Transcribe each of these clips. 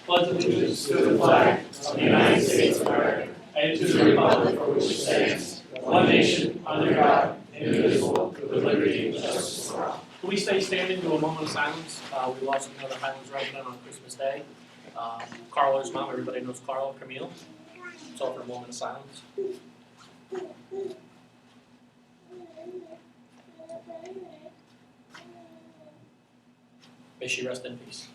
pledge allegiance to the flag of the United States of America and to the republic for which it stands, one nation, under God, indivisible, with liberty and justice for all. Can we stay standing, do a moment of silence? We lost another Highlands resident on Christmas Day. Carla's mom, everybody knows Carla, Camille. Let's offer a moment of silence. May she rest in peace.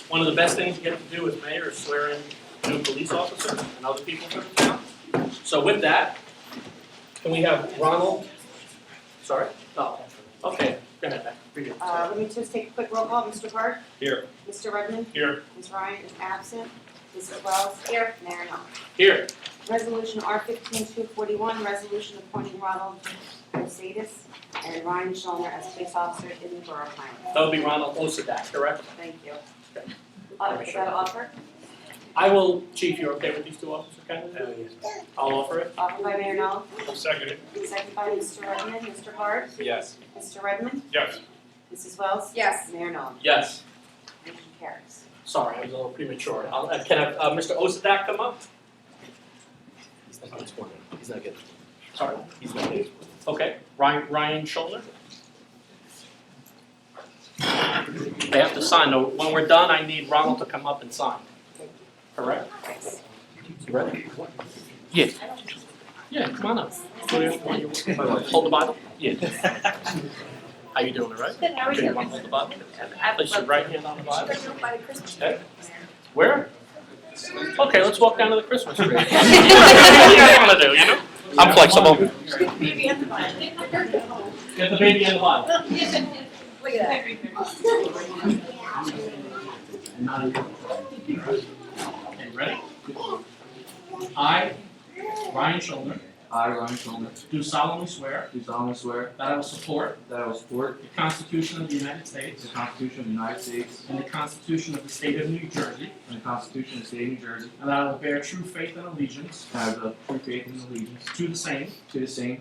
One of the best things you get to do as mayor is swear in new police officers and other people from the town. So with that, can we have Ronald? Sorry? Oh, okay. Go ahead, Beck. Let me just take a quick roll call. Mr. Hart? Here. Mr. Redmond? Here. Ms. Ryan is absent. Mrs. Wells? Here. Mayor Ronald. Here. Resolution R-15-241, resolution appointing Ronald Osadacz and Ryan Schoellner as police officer in the Borough of Highlands. That would be Ronald Osadacz, correct? Thank you. Okay. Is that an offer? I will, Chief, you're okay with these two officer candidates? Yes. I'll offer it. Offered by Mayor Ronald. I'll second it. Second by Mr. Redmond. Mr. Hart? Yes. Mr. Redmond? Yes. Mrs. Wells? Yes. Mayor Ronald. Yes. Motion carries. Sorry, I was a little premature. Can I have Mr. Osadacz come up? He's not good. Sorry? He's not good. Okay. Ryan Schoellner? They have to sign. Though. When we're done, I need Ronald to come up and sign. Correct? You ready? Yeah. Yeah, come on up. Hold the Bible? Yeah. How you doing, all right? Good, how are Okay, you? want to hold the Bible? Place your right hand on the Bible. Okay. Christmas. Where? Okay, let's walk down to the Christmas tree. What do you guys want to do, you know? I'm flexible. Baby and the Bible. Get the baby in the Bible. Look at that. Okay, ready? I, Ryan Schoellner, I, Ronald Schoellner, do solemnly swear do solemnly swear that I will support that I will support the Constitution of the United the States Constitution of the United States and the Constitution of the State of New Jersey, and the Constitution of the State of New Jersey, and that I will bear true faith and allegiance and I have true faith and allegiance to the same to the same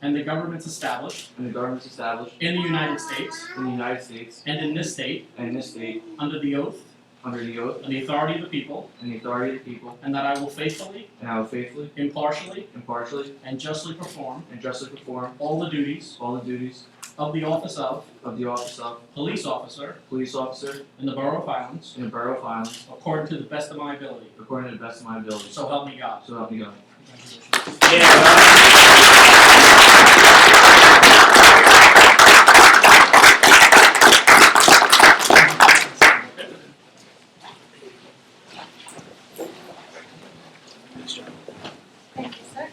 and the governments established and the governments established in the United States in the United States and in this state and in this state under the oath under the oath and the authority of the people, and the authority of the people, and that I will faithfully, and I will faithfully, impartially, impartially, and justly perform and justly perform all the duties all the duties of the office of of the office of police officer police officer in the Borough of Highlands in the Borough of Highlands according to the best of my ability. according to the best of my ability. So help me God. So help me God. Thank you, sir.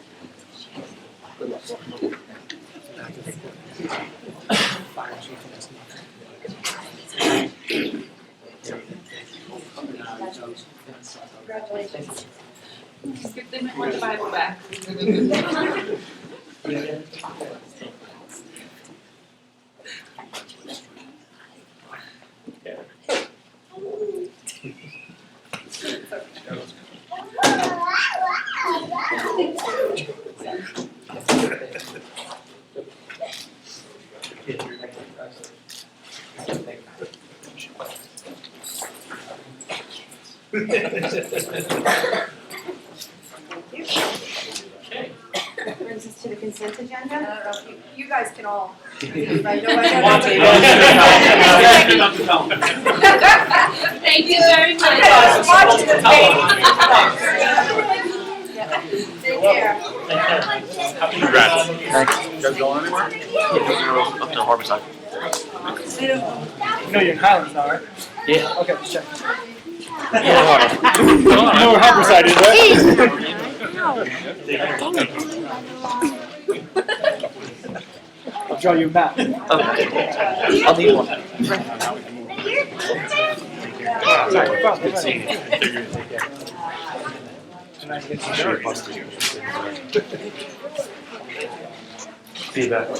Congratulations. Good thing I want the Bible back. Okay. That brings us to the consent I agenda. don't know if you guys can all. I know Want to- Thank you very much. Take care. Congrats. Thanks. You guys going anywhere? Yeah, up to Harborside. You know you're in Highlands now, right? Yeah. Okay, just check. Yeah. You know where Harborside is, right? I'll draw you a map. Okay. I'll need one. Good seeing you. See you back. All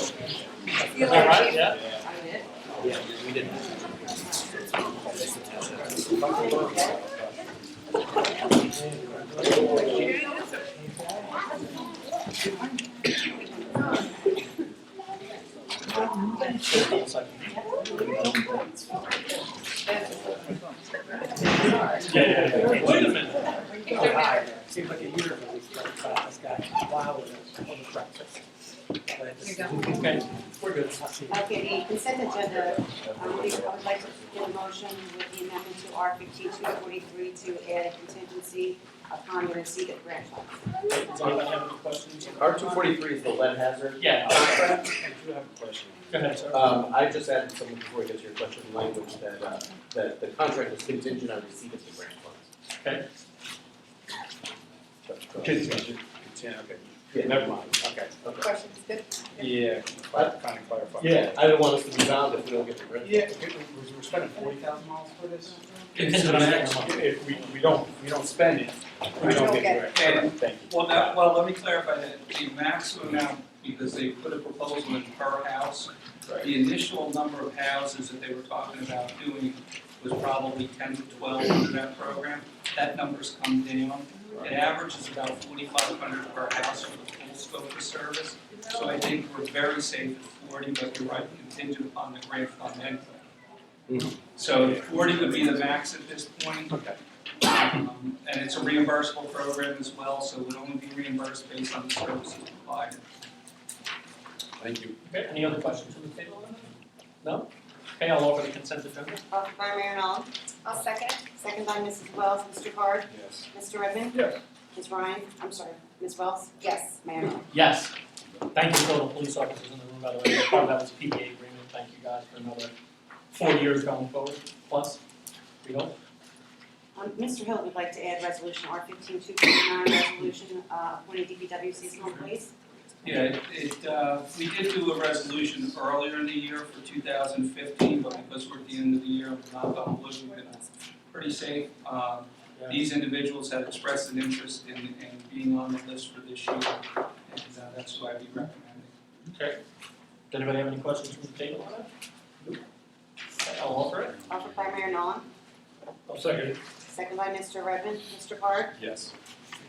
right, yeah. Yeah. Wait a minute. Seems like a year ago we started about this guy. Wow, on the practice. Okay, we're good. I'll see you. Okay, the consent agenda, I would like to get a motion with the amendment to R 15243 to add a contingency upon the receipt of grant funds. Does anybody have any questions? R-243 is the lead hazard. Yeah. I do have a question. Go ahead, sir. I just added something before we get to your question, language that the contract is contingent on receipt of the grant funds. Okay. Contingent, okay. Yeah. Never mind, okay. Questions, good? Yeah, kind of clarify. Yeah, I didn't want us to be bound if we don't get the grant. Yeah, we're spending $40,000 for this. Contingent on next month. If we don't spend it, we don't get the grant. Thank you. Well, let me clarify that the maximum amount, because they put a proposal in per house. The initial number of houses that they were talking about doing was probably 10 to 12 under that program. That number's come down. It averages about 4,500 per house for the full scope of service. So I think we're very safe at 40, but you're right, contingent upon the grant fund ending. So 40 would be the max at this point. Okay. And it's a reimbursable program as well, so it would only be reimbursed based on the services provided. Thank you. Okay, any other questions from the table? No? Okay, I'll offer the consent agenda. Offered by Mayor Nolan, I'll second it. second by Mrs. Wells, Mr. Card, Yes. Mr. Redmond. Yes. Ms. Ryan, I'm sorry, Ms. Wells. Yes. Mayor Nolan. Yes. Thank you to all the police officers in the room, by the way. Part of that was PBA agreement. Thank you guys for another 4 years going forward, plus. We hope. Mr. Hill would like to add resolution R 15249, resolution appointing DPW seasonal police. Yeah, we did do a resolution earlier in the year for 2015, but because we're at the end of the year, we're not on wood, we've been pretty safe. These individuals had expressed an interest in being on the list for this year, and that's who I'd be recommending. Okay. Does anybody have any questions from the table on that? Nope. Okay, I'll offer it. Offered by Mayor Nolan, I'll second it. second by Mr. Redmond. Mr. Card, Yes.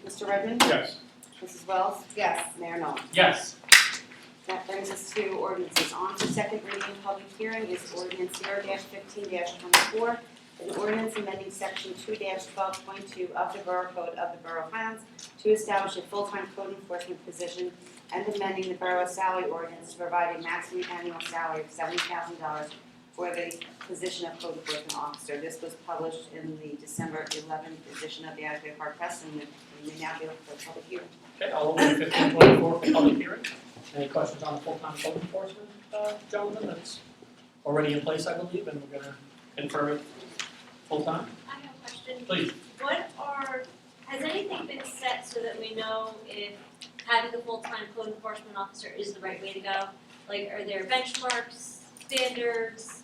Mr. Redmond. Yes. Mrs. Wells. Yes. Mayor Nolan. Yes. That brings us to ordinances. On to second reading and public hearing is ordinance 0-15-24, an ordinance amending section 2-12.2 of the Borough Code of the Borough of Highlands to establish a full-time code enforcement position and amending the borough salary ordinance to provide a maximum annual salary of $70,000 for the position of code enforcement officer. This was published in the December 11th edition of the Asbury Park Press, and we may now be open for public hearing. Okay, I'll open 1524 for public hearing. Any questions on the full-time code enforcement, gentlemen? That's already in place, I believe, and we're gonna confirm it full-time. I have a question. Please. Has anything been set so that we know if having a full-time code enforcement officer is the right way to go? Like, are there benchmarks, standards,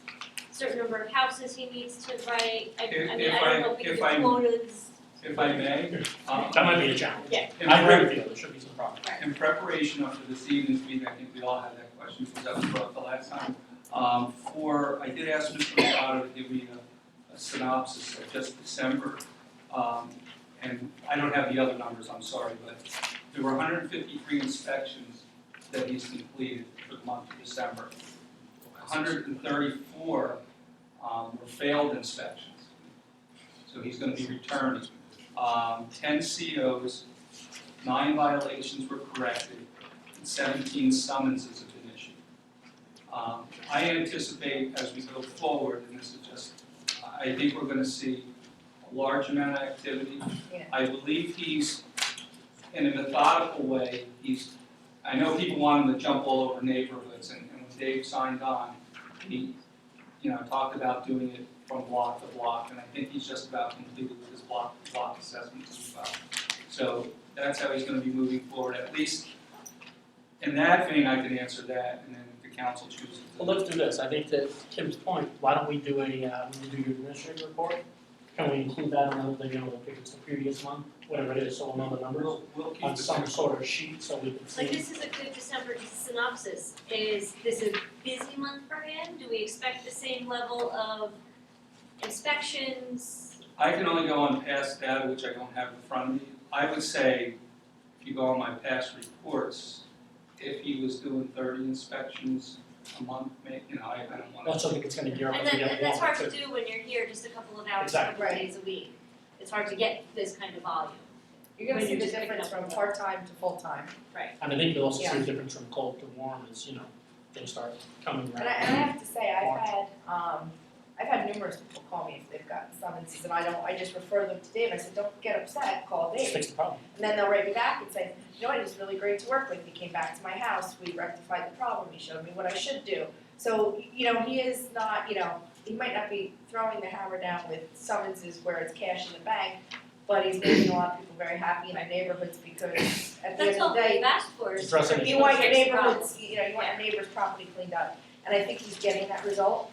certain number of houses he needs to write? I don't know if we can do quotas. If I may, That might be a challenge. Yeah. I agree with you, there should be some progress. in preparation of this evening's meeting, I think we all had that question because that was brought up the last time. I did ask Mr. Osadacz to give me a synopsis of just December. And I don't have the other numbers, I'm sorry, but there were 153 inspections that he's completed for the month of December. 134 were failed inspections. So he's going to be returning. 10 COs, 9 violations were corrected, and 17 summonses have been issued. I anticipate as we go forward, and this is just, I think we're going to see a large amount of activity. Yeah. I believe he's, in a methodical way, I know people want him to jump all over neighborhoods, and when Dave signed on, he, talked about doing it from block to block, and I think he's just about completed with his block assessments as well. So that's how he's going to be moving forward, at least in that vein. I can answer that, and then if the council chooses to. Well, let's do this. I think that Kim's point, why don't we do when you do your administrative report? Can we include that on the, if it's the previous month, whatever it is, so we'll know the numbers We'll keep on it some sort of sheet so we can see. Like, this is a good December synopsis. Is this a busy month for him? Do we expect the same level of inspections? I can only go on past data, which I don't have in front of me. I would say, if you go on my past reports, if he was doing 30 inspections a month, maybe, you know, I don't wanna. I also think it's gonna gear up And as we then, get and that's hard along to too. do when you're here just a couple of hours, a Exactly. couple of Right. days a week. It's hard to get this kind of volume. You're gonna When see you're the just picking difference up from the- part-time to full-time. And I think you'll also see Yeah. the difference from cold to warm as, you know, things start coming And I around. have to say, March. I've had numerous people call me if they've gotten summonses, and I just refer them to Dave. I said, don't get upset, call Just Dave. fix the problem. And then they'll write me back and say, you know what, he was really great to work with, he came back to my house, we rectified the problem, he showed me what I should do. So, you know, he is not, you know, he might not be throwing the hammer down with summonses where it's cash in the bank, but he's making a lot of people very happy in our neighborhoods because at the That's end all of the they've day, asked for is. Addressing for it. you people want to your fix the problem. neighborhoods, you know, you want your neighbor's property cleaned up. And I think he's getting that result.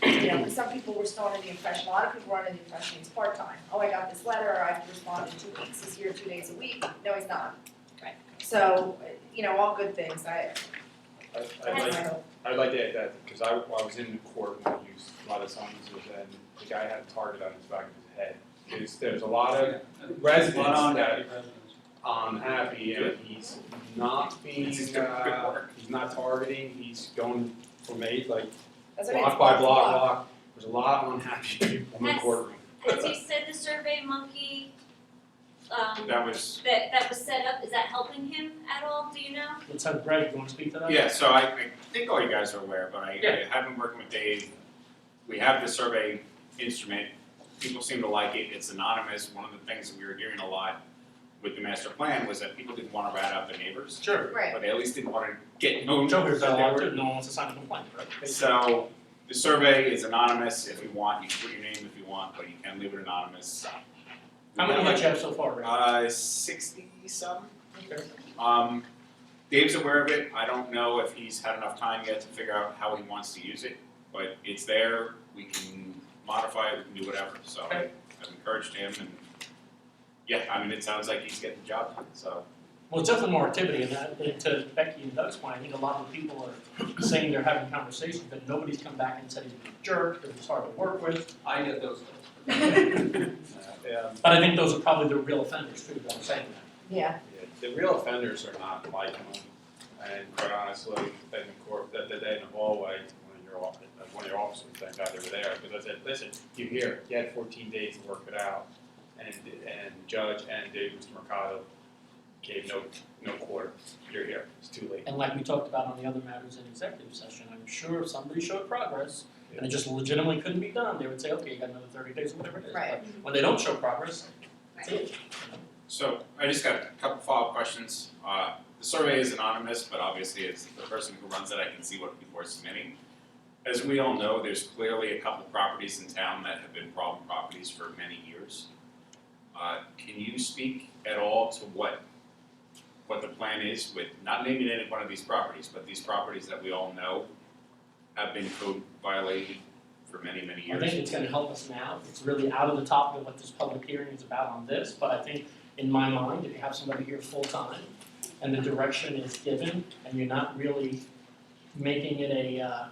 You know, 'cause some people were still under the impression, a lot of people were under the impression he's part-time. Oh, I got this letter, I have to respond in 2 weeks, he's here 2 days a week. No, he's not. Right. So, you know, all good things, That's I'd like to add that, because I was in the court when we used a lot of summonses, and the guy had a target on his back of his head. There's a lot of residents Lot on that that, residents. unhappy, and he's not being, he's not targeting, he's going from That's what it is, block by block. There's a lot of unhappy people in the Has- courtroom. Has he said the Survey Monkey, That was, that was set up, is that helping him at all, do you know? Let's have Greg, you wanna speak to that? yeah, so I think all you guys are aware, but I Yeah. have been working with Dave. We have the survey instrument, people seem to like it, it's anonymous. One of the things that we were hearing a lot with the master plan was that people didn't wanna rat out their neighbors, Sure. Right. but they at least didn't wanna get known Joe that hears that a they lot were. too, no one wants to sign a complaint, right? So, the survey is anonymous, if you want, you can put your name if you want, but you can leave it anonymous. How many hits you have so far, Greg? 60-some. Okay. Dave's aware of it, I don't know if he's had enough time yet to figure out how he wants to use it, but it's there, we can modify it, we can do whatever, so Okay. I've encouraged him and, yeah, I mean, it sounds like he's getting the job done, so. Well, it's definitely more activity, and that, and to Becky and Doug's point, I think a lot of people are saying they're having conversations, but nobody's come back and said he's a jerk, or he's hard to work with. I get those. Yeah. But I think those are probably the real offenders too, that I'm saying that. Yeah. The real offenders are not like him, and quite honestly, in the court, that day in the hallway, one of your officers, thank God they were there, because I said, listen, you're here, you had 14 days to work it out, and Judge and Mr. Mercado gave no quarter, you're here, it's too late. And like we talked about on the other matters in executive session, I'm sure if somebody showed progress, and it just legitimately couldn't be done, they would say, okay, you got another 30 days, or whatever it is. Right. But when they don't show progress, that's it. So, I just got a couple follow-up questions. The survey is anonymous, but obviously as the person who runs it, I can see what people are submitting. As we all know, there's clearly a couple properties in town that have been problem properties for many years. Can you speak at all to what the plan is with, not naming any one of these properties, but these properties that we all know have been code violated for many, many I years? think it's gonna help us now, it's really out of the topic of what this public hearing is about on this, but I think in my mind, if you have somebody here full-time and the direction is given and you're not really making it a,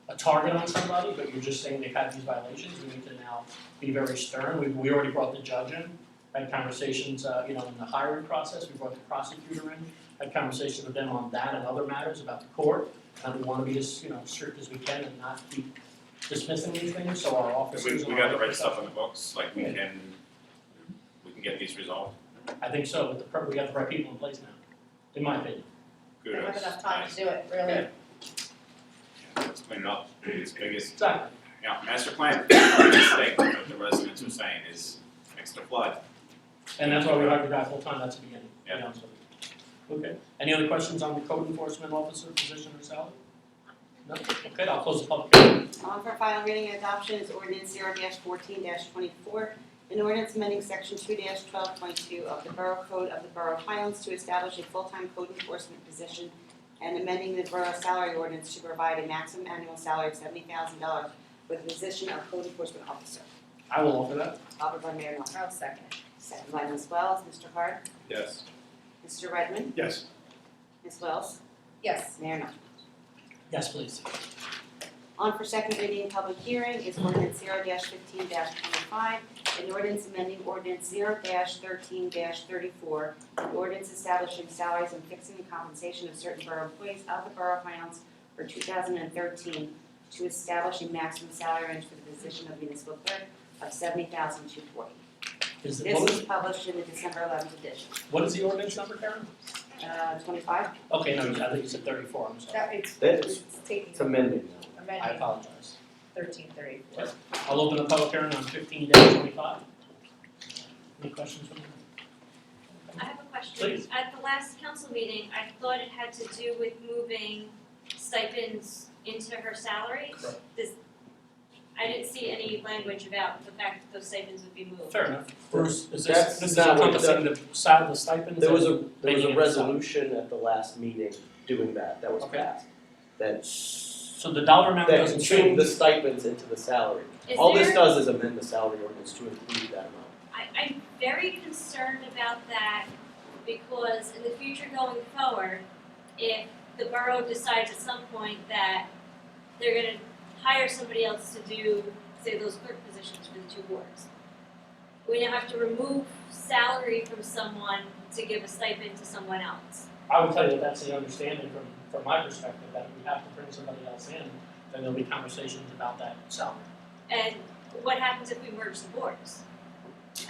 a target on somebody, but you're just saying they've had these violations, we need to now be very stern. We already brought the judge in, had conversations, in the hiring process, we brought the prosecutor in, had conversations with them on that and other matters about the court. And we wanna be as, strict as we can and not keep dismissing these things, so our officers We and got the our- right stuff on the books, like we can get these resolved. I think so, but we got the right people in place now, in my opinion. They don't have Kudos. enough time Nice. to do it, really. Yeah. Let's clean it up. It's biggest, Exactly. master plan, biggest thing that the residents are saying is next to flood. And that's why we hired the guy full-time, that's the beginning, to be Yeah. honest with you. Okay, any other questions on the code enforcement officer position or salary? No, okay, I'll close the public hearing. On for final reading and adoption is ordinance 0-14-24, an ordinance amending section 2-12.2 of the Borough Code of the Borough of Highlands to establish a full-time code enforcement position and amending the borough salary ordinance to provide a maximum annual salary of $70,000 for the position of code enforcement officer. I will offer that. Offered by Mayor Knopf. I'll second. Second by Ms. Wells. Mr. Hart? Yes. Mr. Redmond? Yes. Ms. Wells? Yes. Mayor Knopf. Yes, please. On for second reading and public hearing is ordinance 0-15-25, an ordinance amending ordinance 0-13-34, an ordinance establishing salaries and fixing the compensation of certain borough employees of the Borough of Highlands for 2013 to establish a maximum salary range for the position of municipal clerk of $70,240. Is it, This was published in the December 11th edition. what is the ordinance number, Karen? 25? Okay, no, I think you said 34, I'm sorry. That, it's That's- taking, It's amended now. I amending apologize. 1334. I'll open the public hearing on 15-25. Any questions from you? I have a question. Please. At the last council meeting, I thought it had to do with moving stipends into her salary. Correct. I didn't see any language about the fact that those stipends would be moved. Fair enough. Bruce, is That's this not what encompassing the stipends? There was and a making it resolution at the last meeting doing that was Okay. passed. That So the dollar amount that doesn't consumed change? the stipends into the salary. Is All this there- does is amend the salary ordinance to include that amount. I'm very concerned about that because in the future going forward, if the borough decides at some point that they're gonna hire somebody else to do, say, those clerk positions for the two wards, we now have to remove salary from someone to give a stipend to someone else. I would tell you that's the understanding from my perspective, that we have to bring somebody else in, then there'll be conversations about that salary. And what happens if we merge the boards?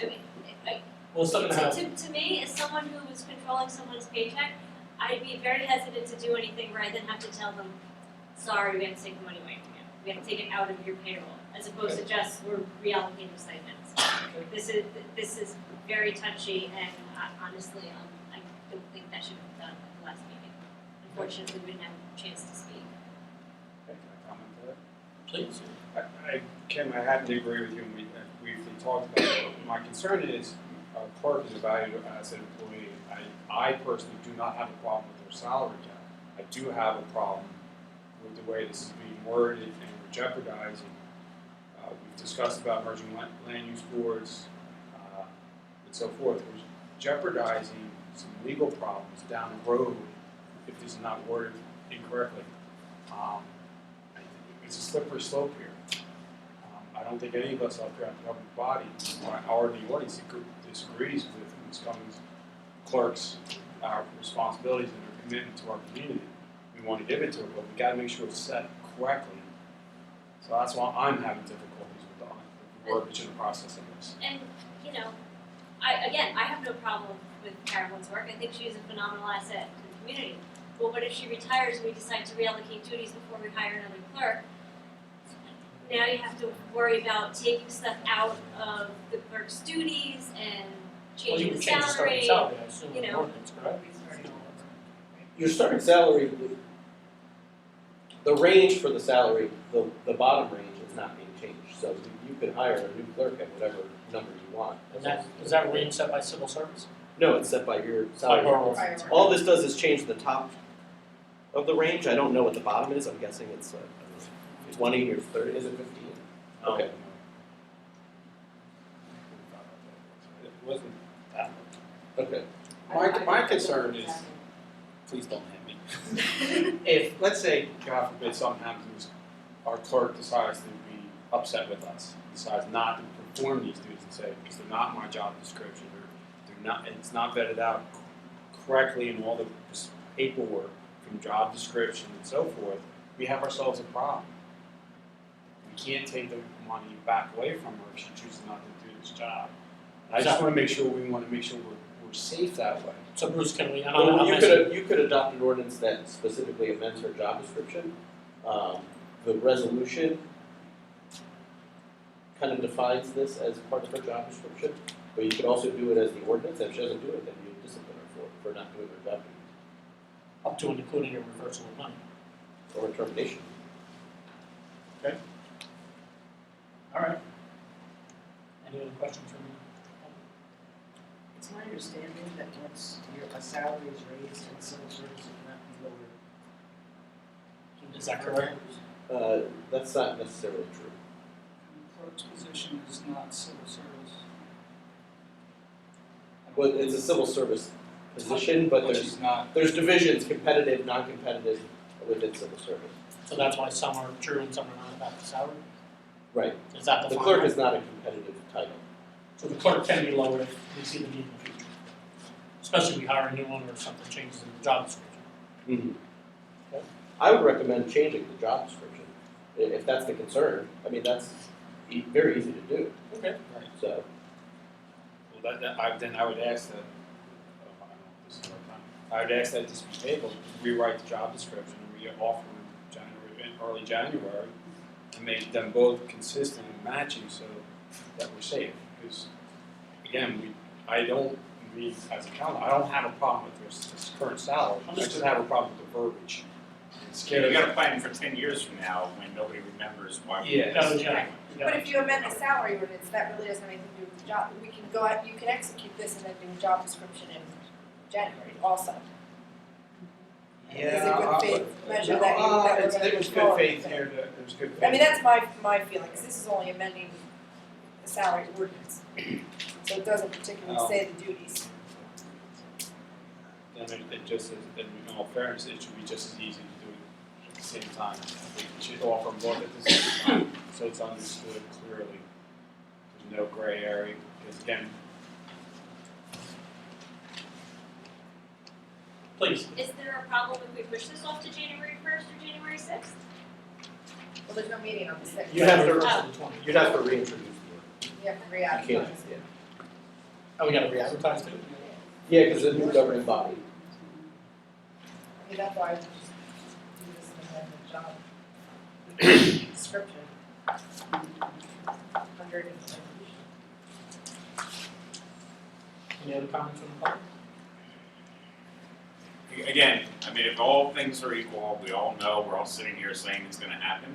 I mean, Well, it's still gonna have, to me, as someone who is controlling someone's paycheck, I'd be very hesitant to do anything where I then have to tell them, sorry, we have to take the money away from you. We have to take it out of your payroll, as opposed to just, we're reallocating stipends. This is very touchy, and honestly, I don't think that should have been done at the last meeting. Unfortunately, we didn't have a chance to speak. Can I comment to that? please. Kim, I have to agree with you, and we briefly talked about it. My concern is, our clerk is a valued as an employee. I personally do not have a problem with their salary cap. I do have a problem with the way this is being worded, and we're jeopardizing. We've discussed about merging land use boards, and so forth. We're jeopardizing some legal problems down the road if this is not worded incorrectly. It's a slippery slope here. I don't think any of us out there in the government body or the audience disagrees with Ms. Cummings' clerk's responsibilities and her commitment to our community. We want to give it to her, but we got to make sure it's set correctly. So that's why I'm having difficulties with the workage and the process of this. And, you know, I have no problem with Carolyn's work. I think she's a phenomenal asset to the community. But what if she retires and we decide to reallocate duties before we hire another clerk? Now you have to worry about taking stuff out of the clerk's duties and Well, you changing can the change the starting salary. salary, I assume, you in know. ordinance, correct? Your starting salary, the range for the salary, the bottom range is not being changed. So you could hire a new clerk at whatever number you want. And is that range set by civil service? No, it's set by your By salary. borough. Right. All this does is change the top of the range. I don't know what the bottom is. I'm guessing it's 20 or 30. Is it 15? Okay. It wasn't that much. Okay. My concern is, please don't hit me. If, let's say, God forbid, something happens, our clerk decides to be upset with us, decides not to perform these duties and say, because they're not my job description, they're not, it's not vetted out correctly in all the paperwork from job description and so forth, we have ourselves a problem. We can't take the money back away from her if she chooses not to do this job. I just want to make sure, we're safe that way. So Bruce, can we, and Well, I'm you could adopt an ordinance that specifically amends her job description. The resolution kind of defines this as part of her job description, but you could also do it as the ordinance. If she doesn't do it, then you discipline her for not doing her job up to and including a reversal of money. or termination. All right. Any other questions from you? It's my understanding that once a salary is raised in civil service, it cannot be lowered. Is that correct? That's not necessarily true. Clerk's position is not civil service. Well, it's a civil service position, but Which is not, there's divisions, competitive, non-competitive, within civil service. So that's why some are true and some are not about the salary? Right. Is that the The final? clerk is not a competitive title. So the clerk can be lowered if we see the need in the future. Especially if we hire a new one or something changes in the job description. Mm-hmm. I would recommend changing the job description, if that's the concern. I mean, that's very easy to do, Okay. so. Well, then I would ask that, I don't know if this is the right time. I would ask that this be tabled, rewrite the job description and re-offer in early January, and make them both consistent and matching so that we're safe. Because again, as a council, I don't have a problem with this current salary, I just have a problem with the verbiage. It's You scary. gotta plan for 10 years from now when nobody remembers why we. Yeah. That was, yeah. But if you amend the salary ordinance, that really doesn't have anything to do with the job. We can go out, you can execute this and then do a job description in January also. Is it good faith measure that we're gonna It was move good forward faith with? here, it was good faith. I mean, that's my feeling, 'cause this is only amending the salary ordinance. So it doesn't particularly say the duties. I mean, it just is, in all fairness, it should be just as easy to do it at the same time. We should offer them both at the same time, so it's understood clearly. There's no gray area, because again, Please. Is there a problem if we push this off to January 1st or January 6th? Well, there's no meeting on the sixth. You have to, First of the 20. you'd have to reintroduce the You have to You re-advertise. can't, yeah. Oh, we gotta re-advertise too? Yeah, because the new governing body. I mean, that's why I would just do this in the job description. Under it. Any other comments from the public? Again, I mean, if all things are equal, we all know, we're all sitting here saying it's gonna happen.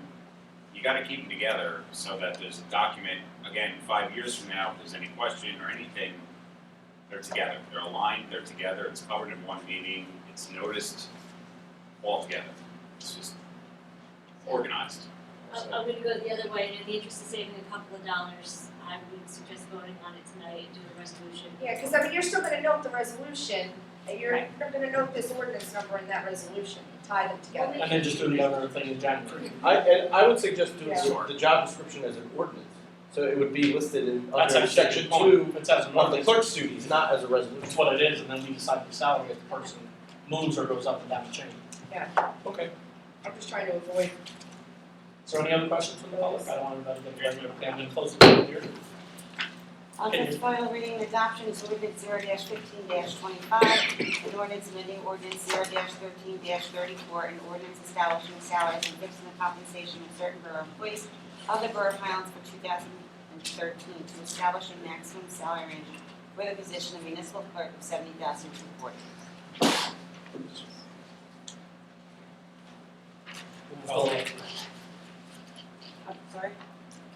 You gotta keep them together so that there's a document, again, 5 years from now, if there's any question or anything, they're together, they're aligned, they're together, it's covered in one meeting, it's noticed all together. It's just organized. I'm gonna go the other way, and in the interest of saving a couple of dollars, I would suggest voting on it tonight and doing a resolution. Yeah, because I mean, you're still gonna note the resolution, and you're gonna note this ordinance number in that resolution, tie them together. And then just do the other thing in January. I would suggest doing Yeah. the job description as an ordinance. So it would be listed in That's under actually section a good 2 point. It says an of the ordinance. clerk's duties, not as a resolution. It's what it is, and then we decide the salary if the person moves or goes up and down the chain. Okay. I'm just trying to avoid. Is there any other questions from the public? I don't want everybody to get ready. Okay, I'm gonna close the public hearing. On its final reading and adoption is ordinance 0-15-25, an ordinance amending ordinance 0-13-34, an ordinance establishing salaries and fixing the compensation of certain borough employees of the Borough of Highlands for 2013 to establish a maximum salary range for the position of municipal clerk of $70,240. I'm sorry?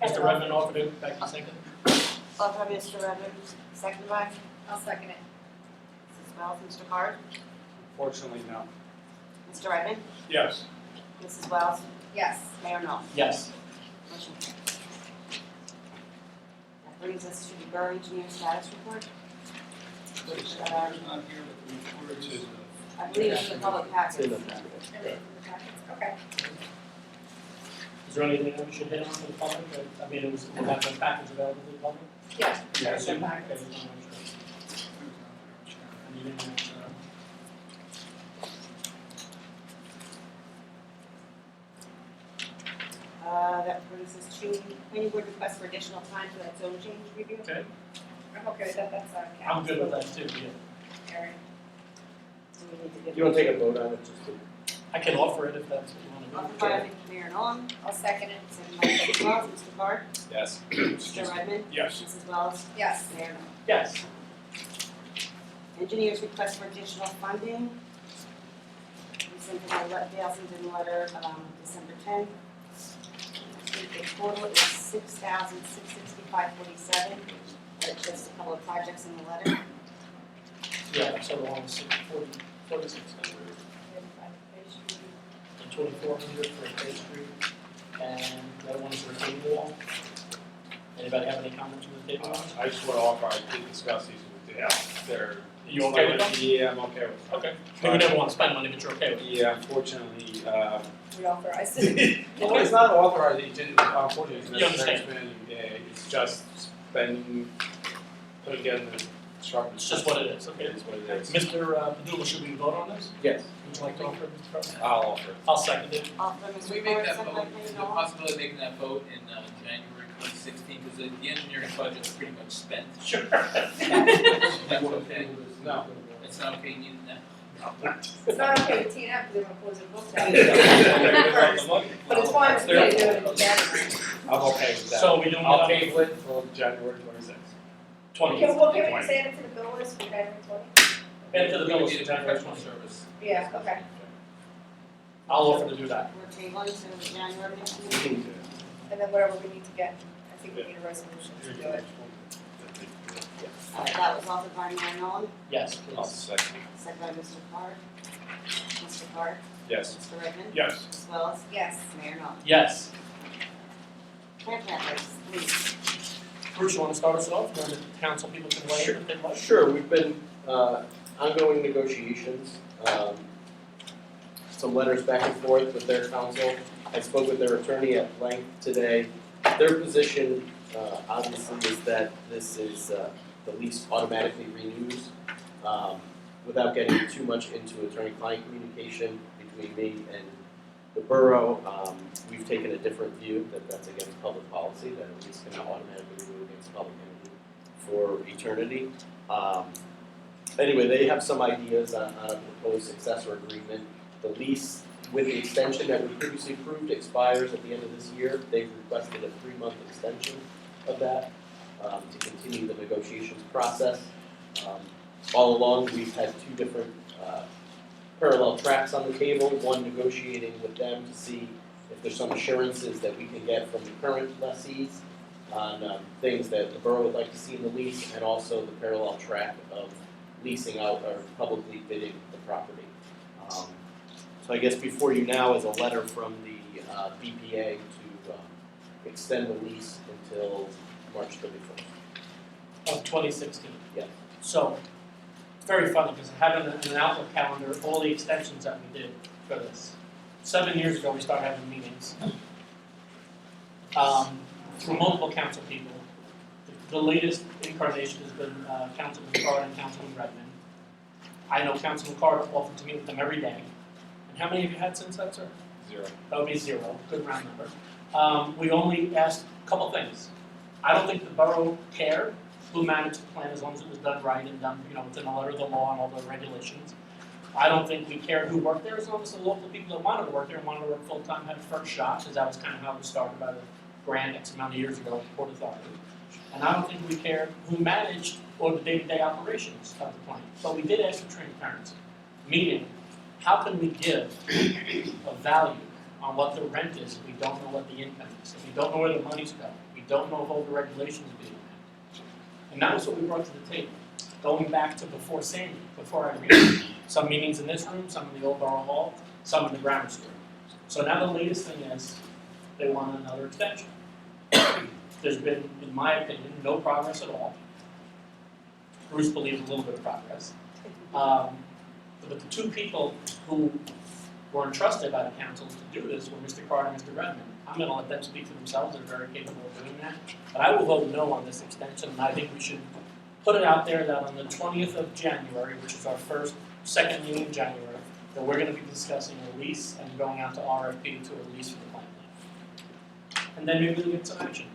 Mr. Redmond offered it, Becky second. Offered by Mr. Redmond, seconded by I'll second it. Mrs. Wells, Mr. Card. fortunately, no. Mr. Redmond, Yes. Mrs. Wells, Yes. Mayor Noel. Yes. Motion carries. That brings us to the Borough Engineer Status Report, which, Not here, but the report is. I believe is in the public It's in packet. the packet. And then the packets, okay. Is there anything that we should hit on for the public? I mean, we have the package available to the public? Yeah, Yeah, there's so- the packets. okay, I mean, That brings us to planning board request for additional time for that zone change review. Okay, I'm okay with that, that's on council. I'm good with that too, yeah. Aaron. Do we need to give? You want to take a vote on it, just to. I can offer it if that's what you want Offered to by Mayor Noel, I'll second it. seconded by Mrs. Wells, Mr. Card, Yes. Mr. Redmond, Yes. Mrs. Wells, Yes. Mayor Noel. do. Yes. Engineers request for additional funding. We sent them Dale sent in a letter, December 10th. The total is $6,665.47. There's just a couple of projects in the letter. Yeah, so the one was 4600 and 2400 for Bay Street, and the other one's retaining wall. Anybody have any comments on the retaining wall? I just want to offer, I did discuss these with Dale, they're. You okay with them? Yeah, I'm okay with them. Okay. I mean, we never want to spend money, but you're okay with it. Yeah, unfortunately, We authorize it. well, it's not authorized, it didn't, unfortunately, it's You understand. spending, yeah, it's just spending, putting together the Sharp. It's just what it is, okay? It is what it is. Mr. Padula, should we vote on this? Yes. Would you like to offer, Mr. Carter? I'll offer. I'll second it. Offer Can Mr. we make Carter, that second by vote, Committee is there a Noel. possibility of making that vote in January 2016, because the engineering budget's pretty much spent? Sure. That's okay. No. It's not okay, neither now? It's not okay with TNF, because they're gonna close their books out. But it's fine with me to do it in January. I'm okay with that. So we don't I'll have table it for January 26th. 20. Can we just add it to the bill list for January 20? Add to the bill We list need for a January professional 20. service. Yeah, okay. I'll offer to do that. We're tabling to January next meeting. And then whatever we need to get, I think we need a resolution to do it. That was offered by Mayor Nolan, Yes, I'll please. second. second by Mr. Carter. Mr. Carter, Yes. Mr. Redmond. Yes. Ms. Wells, Yes. Mayor Nolan. Yes. Plant matters, please. Bruce, you want to start us off, then the council people can weigh in if they'd like? Sure, we've been, ongoing negotiations, some letters back and forth with their counsel. I spoke with their attorney at length today. Their position, obviously, is that this is, the lease automatically renews, without getting too much into attorney-client communication between me and the borough. We've taken a different view, that that's against public policy, that a lease cannot automatically renew against public entity for eternity. Anyway, they have some ideas on a proposed successor agreement. The lease with the extension that we previously approved expires at the end of this year. They've requested a 3-month extension of that to continue the negotiations process. All along, we've had 2 different parallel tracks on the table, one negotiating with them to see if there's some assurances that we can get from the current lessees on things that the borough would like to see in the lease, and also the parallel track of leasing out or publicly bidding the property. So I guess before you now is a letter from the BPA to extend the lease until March 31st. Of 2016. Yeah. So, it's very funny, because I have in an Outlook calendar all the extensions that we did for this. 7 years ago, we started having meetings. Through multiple council people. The latest incarnation has been Councilman Carter and Councilman Redmond. I know Councilman Carter offered to meet with them every day. And how many have you had since that, sir? 0. That would be 0, good round number. We only asked a couple things. I don't think the borough cared who managed the plan as long as it was done right and done, within the letter of the law and all the regulations. I don't think we cared who worked there as long as the local people that wanted to work there and wanted to work full-time had first shot, because that was kind of how it started by the grant X amount of years ago with the Port Authority. And I don't think we cared who managed or the day-to-day operations of the plant. But we did ask for transparency, meaning, how can we give a value on what the rent is if we don't know what the income is, if we don't know where the money's going, we don't know if all the regulations are being met. And that was what we brought to the table, going back to before Sandy, before Irene. Some meetings in this room, some in the old Borough Hall, some in the grammar school. So now the latest thing is, they want another extension. There's been, in my opinion, no progress at all. Bruce believes a little bit of progress. But the 2 people who were entrusted by the council to do this were Mr. Carter and Mr. Redmond. I'm gonna let them speak for themselves, they're very capable of doing that. But I will vote no on this extension, and I think we should put it out there that on the 20th of January, which is our second meeting in January, that we're gonna be discussing a lease and going out to RFP to a lease for the plant. And then maybe we'll get some action.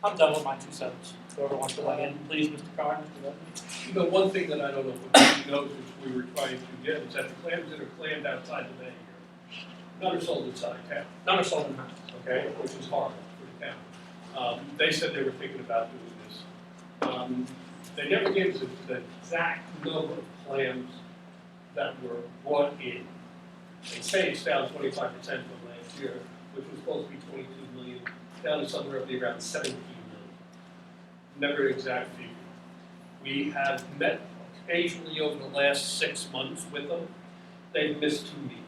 I'm done with my 2 cents. Whoever wants to weigh in, please, Mr. Carter, Mr. Redmond. One thing that I don't know if you knows, which we were trying to get, is that the clams that are clammed outside the bay here, none are sold inside town, None are sold in house. okay, which is horrible for the town. They said they were thinking about doing this. They never gave us the exact number of clams that were brought in. They say it's down 25% from last year, which was supposed to be 22 million, down to somewhere around 17 million. Never an exact figure. We have met occasionally over the last 6 months with them. They've missed 2 meetings.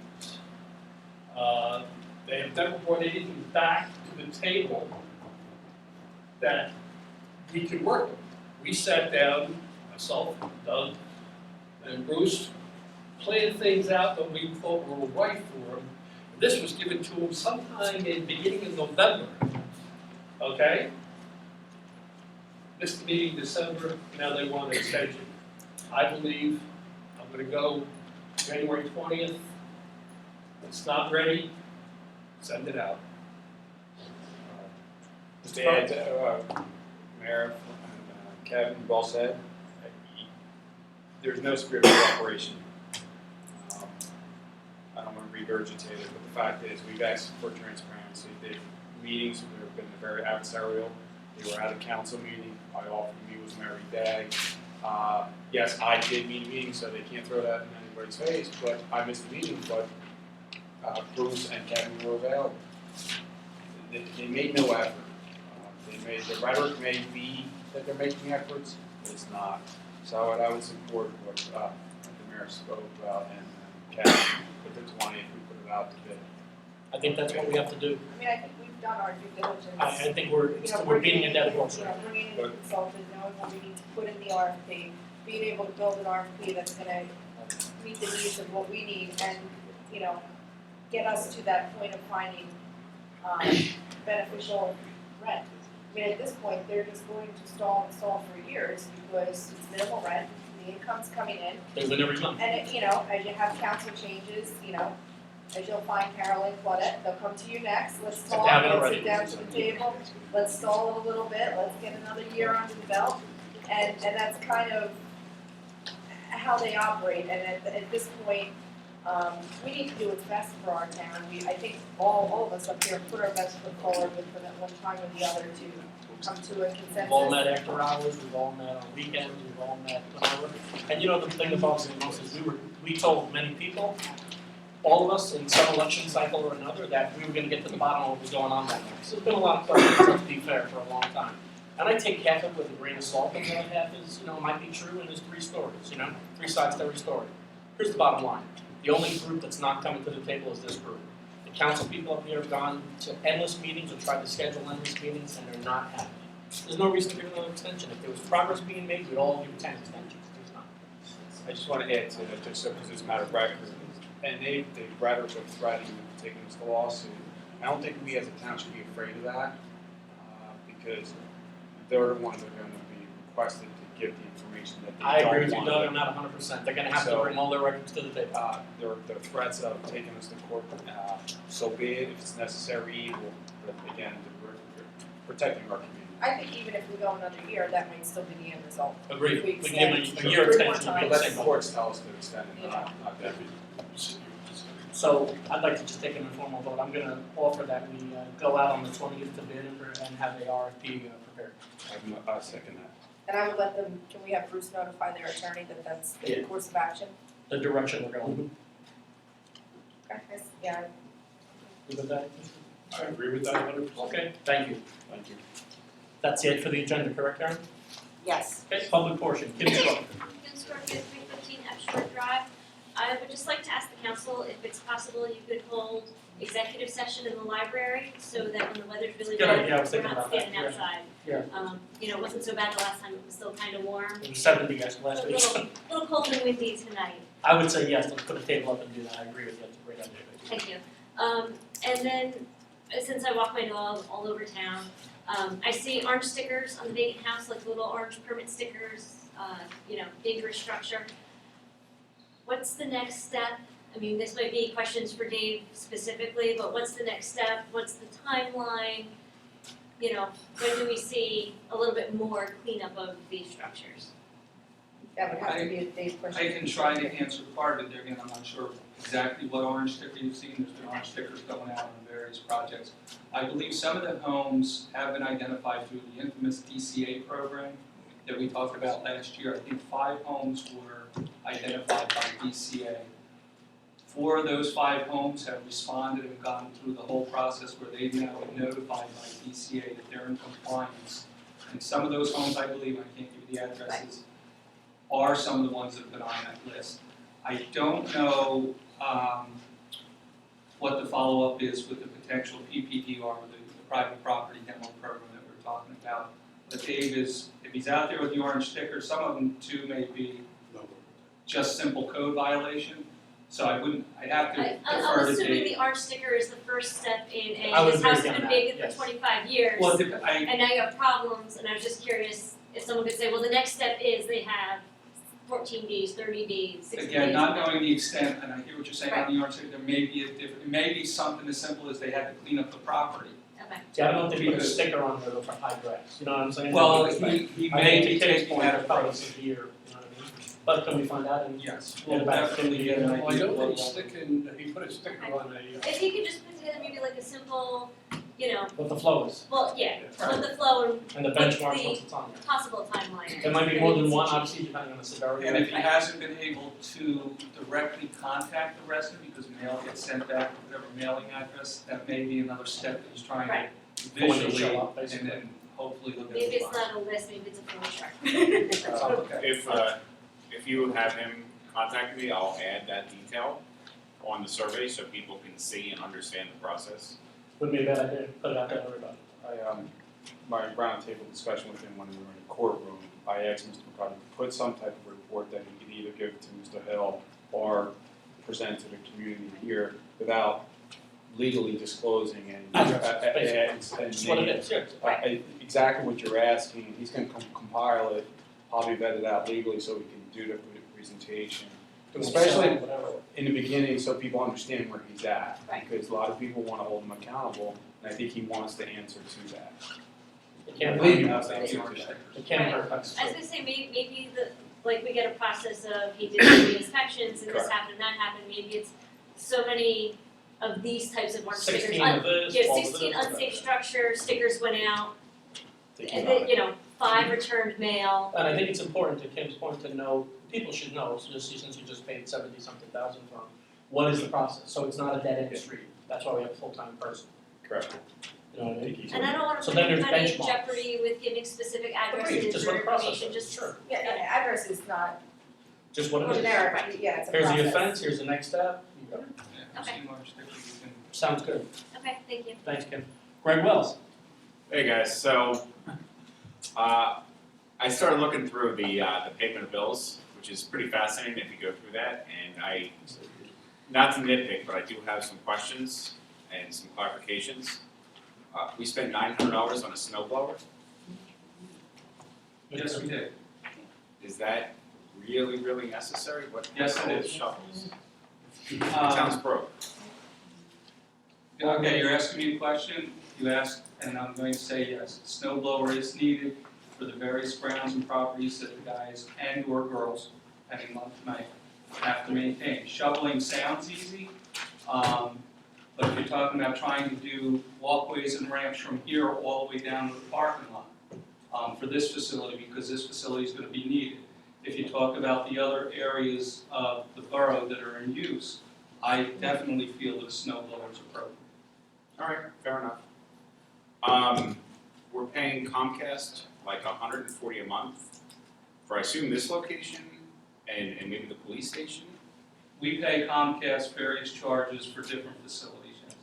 They have never brought anything back to the table that we could work with. We sat down, myself, Doug, and Bruce, planned things out that we thought were right for them. This was given to them sometime in the beginning of November, okay? missed the meeting December, now they want an extension. I believe I'm gonna go January 20th. It's not ready, send it out. Just to add to, Mayor and Kevin, well said. There's no spirit of cooperation. I don't want to regurgitate it, but the fact is, we've asked for transparency. The meetings have been very adversarial. They were at a council meeting. I offered to meet with them every day. Yes, I did meet a meeting, so they can't throw that in anybody's face, but I missed the meeting, but Bruce and Kevin were available. They made no effort. The rhetoric may be that they're making efforts, but it's not. So I would support what the mayor spoke about and Kevin, with the 20th, we put it out to bid. I think that's what we have to do. I mean, I think we've done our due diligence. I think we're beating a dead horse. You know, bringing in a consultant, knowing what we need to put in the RFP, being able to build an RFP that's gonna meet the needs of what we need and, you know, get us to that point of finding, beneficial rent. I mean, at this point, they're just going to stall for years because it's minimal rent, the income's coming in. There's been every month. And it, you know, as you have council changes, you know, as you'll find Carolyn, Claudette, they'll come to you next, let's talk, have it let's already. sit down to the table, let's stall it a little bit, let's get another year under the belt. And that's kind of how they operate, and at this point, we need to do what's best for our town. I think all of us up here put our best foot forward with for that one time or the other to come to a consensus. We've all met after hours, we've all met on weekends, we've all met whenever. And you know, the thing that bothers me most is we told many people, all of us in some election cycle or another, that we were gonna get to the bottom of what was going on that night. So there's been a lot of questions, let's be fair, for a long time. And I take half of it with a grain of salt, and the other half is, you know, might be true, and there's three stories, you know, three sides to every story. Here's the bottom line. The only group that's not coming to the table is this group. The council people up here have gone to endless meetings or tried to schedule endless meetings, and they're not happening. There's no reason to give another extension. If there was progress being made, we'd all give 10 extensions. There's not. I just want to add to that, just so because it's a matter of record, and the rhetoric of threatening taking this to lawsuit, I don't think we as a town should be afraid of that, because they're the ones that are going to be requested to give the information that they I don't agree with you, want. Doug, I'm not 100%. They're gonna have to So- bring all their records to the table. Their threats of taking us to court, so be it, if it's necessary evil, but again, we're protecting our community. I think even if we go another year, that might still be the end result. Agreed. We We give them a extend year three more extension, would be But the let same. the courts tell us to extend it, Yeah. not that. So I'd like to just take an informal vote. I'm gonna offer that we go out on the 20th to bid and have the RFP prepared. I second that. And I would let them, can we have Bruce notify their attorney that that's the Yeah. course of action? The direction we're going. Okay, yeah, You with that? I agree with that 100%. Okay, thank you. Thank you. That's it for the agenda, correct, Karen? Yes. Okay, public portion, Kim Scott. Construct 315 Epshore Drive. I would just like to ask the council if it's possible you could hold executive session in the library so that when the weather's really Good bad, idea, I was we're thinking not about that, standing yeah. outside. Yeah. You know, it wasn't so bad the last time, it was still kind of warm. It was 70 guys A last week. little cold and windy tonight. I would say yes, let's put a table up and do that. I agree with you, that's a great idea. Thank you. And then, since I walk my dog all over town, I see orange stickers on the vacant house, like little orange permit stickers, you know, dangerous structure. What's the next step? I mean, this might be questions for Dave specifically, but what's the next step? What's the timeline? You know, when do we see a little bit more cleanup of these structures? that would have to be a Dave question. I can try to answer part of it there, again, I'm not sure exactly what orange sticker you've seen, there's been orange stickers going out on various projects. I believe some of the homes have been identified through the infamous DCA program that we talked about last year. I think 5 homes were identified by DCA. 4 of those 5 homes have responded and gone through the whole process where they've now been notified by DCA that they're in compliance. And some of those homes, I believe, I can't give you the addresses, are some of the ones that have been on that list. I don't know what the follow-up is with the potential PPDR, the private property demo program that we're talking about. But Dave is, if he's out there with the orange sticker, some of them too may be just simple code violation. So I'd have to I'm defer to assuming Dave. the orange sticker is the first step in I would this agree house with has you been on that, vacant yes. for 25 years. Well, And now you have problems, and I was just curious, if someone could say, well, the next step is they have 14 days, 30 days, 60 days. Again, not knowing the extent, and I hear what you're saying on the yard sale, there may be it may be something as simple as they had to clean up the property. Okay. See, I don't think we put a Because- sticker on there for high grass, you know what I'm saying? Well, Because he I may think be to Tim's taking point, that it's probably approach. severe, you know what I mean? But can we find out and Yes, get we'll it back to definitely Tim? get an Well, I idea know of that what he's level. sticking, he put a sticker on a, If he could just put together maybe like a simple, you know, What the flow is, well, yeah, what the flow and and the What's benchmark the- once it's on there. possible timeline. There might be more than one, obviously, depending on the severity. And if he hasn't been able to directly contact the resident because mail gets sent back to whatever mailing address, that may be another step that he's trying Right. to For when they visually, show up, and basically. then hopefully look at Maybe the it's response. not a list, maybe it's a flow chart. Okay. If you have him contact me, I'll add that detail on the survey so people can see and understand the process. Wouldn't be a bad idea, put it out there to everybody. My roundtable discussion with him when we were in the courtroom, I asked Mr. McCarthy to put some type of report that he could either give to Mr. Hill or present to the community here without legally disclosing and Addresses, That's what it is, yeah. exactly what you're asking. He's gonna compile it, probably vet it out legally so we can do the presentation. Especially Whatever. in the beginning, so people understand where he's at. Right. Because a lot of people wanna hold him accountable, and I think he wants the answer to that. It I can't believe he hurt, wants the answer to that. it can't hurt, that's I was true. gonna say, maybe the, like, we get a process of, he did the inspections and this Correct. happened and that happened, maybe it's so many of these types of warning stickers. 16 of this, Yeah, 12 of 16 this, unsafe structures, stickers went out, Think and about then, you know, 5 returned mail. And I think it's important to Kim's point to know, people should know, so just since you just paid 70-something thousand for them, what is the process? So it's not a dead end street, that's why we have a full-time person, Correct. you know what I mean? And I don't wanna So put then there's anybody in benchmarks. jeopardy with giving specific Agreed, addresses just or what the process information, is, just. sure, Yeah, yeah, address is not just what it is. generic, yeah, it's a Here's process. the offense, here's the next step, you go. Yeah, Okay. see large stickers, you can- Sounds good, Okay, thank you. thanks Kim. Greg Wells. Hey guys, so I started looking through the payment of bills, which is pretty fascinating if you go through that, and not to nitpick, but I do have some questions and some clarifications. We spent $900 on a snow blower. Yes, we did. Is that really necessary? What Yes, it all is. those shovels? It sounds broke. Okay, you're asking me a question, you asked, and I'm going to say yes, snow blower is needed for the various grounds and properties that the guys and or girls, depending on tonight, have to maintain. Shoveling sounds easy, but if you're talking about trying to do walkways and ramps from here all the way down to the parking lot, for this facility, because this facility is gonna be needed. If you talk about the other areas of the borough that are in use, I definitely feel that a snow blower is appropriate. All right, fair enough. We're paying Comcast like $140 a month for, I assume, this location and maybe the police station. We pay Comcast various charges for different facilities, yes.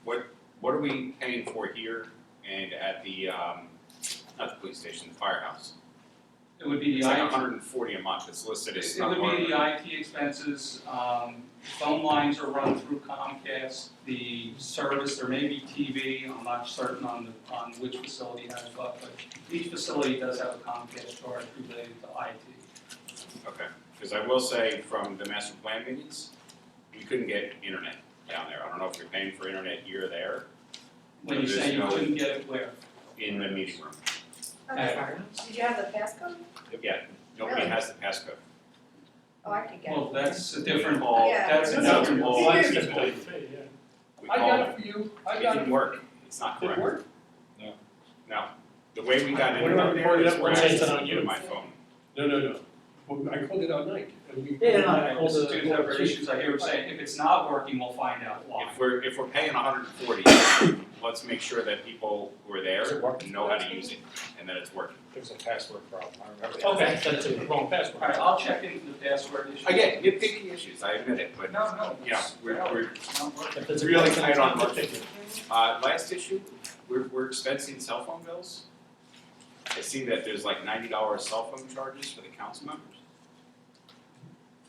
What are we paying for here and at the, not the police station, the firehouse? It would be It's the like IT, $140 a month, it's listed as it would not be the IT expenses, phone lines are run through Comcast, the service, there may be TV, I'm not certain on which facility has what, but each facility does have a Comcast charge related to IT. Okay, because I will say from the master plan meetings, we couldn't get internet down there. I don't know if you're paying for internet here or there. When you say you There's no- couldn't get it where? In the meeting room. Okay, did you have the passcode? Yeah, nobody Really? has the passcode. Oh, I could get it. Well, that's a different, Call- Yeah. that's a No, different. well, Well, it's that's people. typically, yeah. We I called got it. it for you, It I got it. didn't work, it's not Did it correct. work? No, the way we got What internet about there reporting is up we're when actually it's on you? through my phone. No. Well, I called it all night. And we- This is two separate issues, I hear him saying, if it's not working, we'll find out why. If we're paying $140, let's make sure that people who are Is there it working? know how to use it and that it's working. There's a password problem, I remember that. Okay, that's a wrong password. Alright, I'll check into the password issue. Again, nitpicky issues, I admit it, but No, yeah, we're it's not working. If it's a really question, tight it's on not budget. particular. Last issue, we're expensing cell phone bills. I see that there's like $90 cell phone charges for the council members.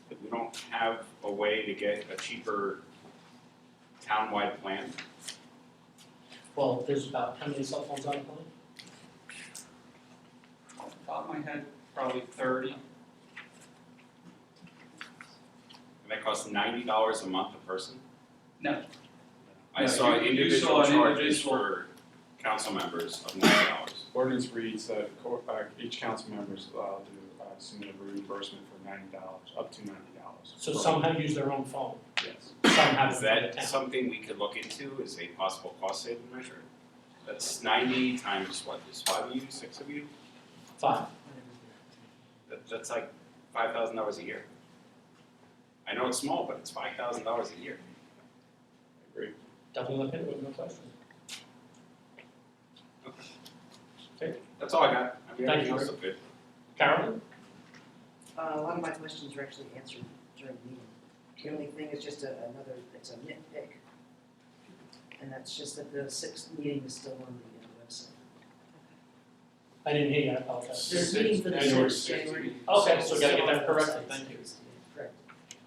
But we don't have a way to get a cheaper townwide plan. Well, there's about how many cell phones on the plane? of my head, probably 30. And that costs $90 a month a person? No. I No, saw you individual saw an charges individual- for council members of $90. Ordinance reads that each council member is allowed to submit a reimbursement for $90, up to $90. So some have used their own phone, Yes. some have Is it from the that town. something we could look into as a possible cost saving measure? That's 90 times what, there's 5 of you, 6 of you? 5. That's like $5,000 a year. I know it's small, but it's $5,000 a year. I agree. Definitely look into it, no question. That's all I got. I mean, Thank everything you. else is good. Carolyn? A lot of my questions were actually answered during the meeting. The only thing is just it's a nitpick. And that's just that the 6th meeting is still on the website. I didn't hear you, I apologize. There's a meeting for the January 6th, January. Okay, so we gotta get that Still on the corrected, website. thank you. Correct.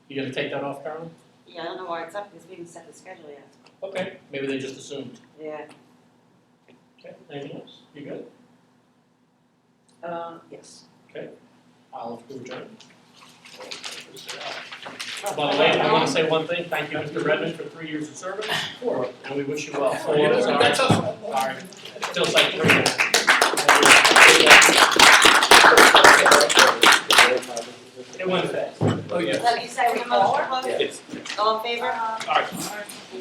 You gonna take that off, Carolyn? Yeah, I don't know why it's up, because we didn't set the schedule yet. Okay, maybe they just assumed. Yeah. Okay, anything else? You good? Yes. I'll adjourn. By the way, I want to say one thing, thank you, Mr. Redmond, for 3 years of service, and we wish you well. Sorry, feels like 3 years. It went fast. Oh, yeah. Let me say, we have a motion to close? Yes. All in favor?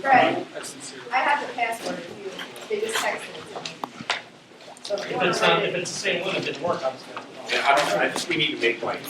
Greg, That's sincere. I have the password if you, they just texted it to me. So if If you wanna it's not, write if it, it's the same one, it didn't work, I was gonna. Yeah, I think we need to make like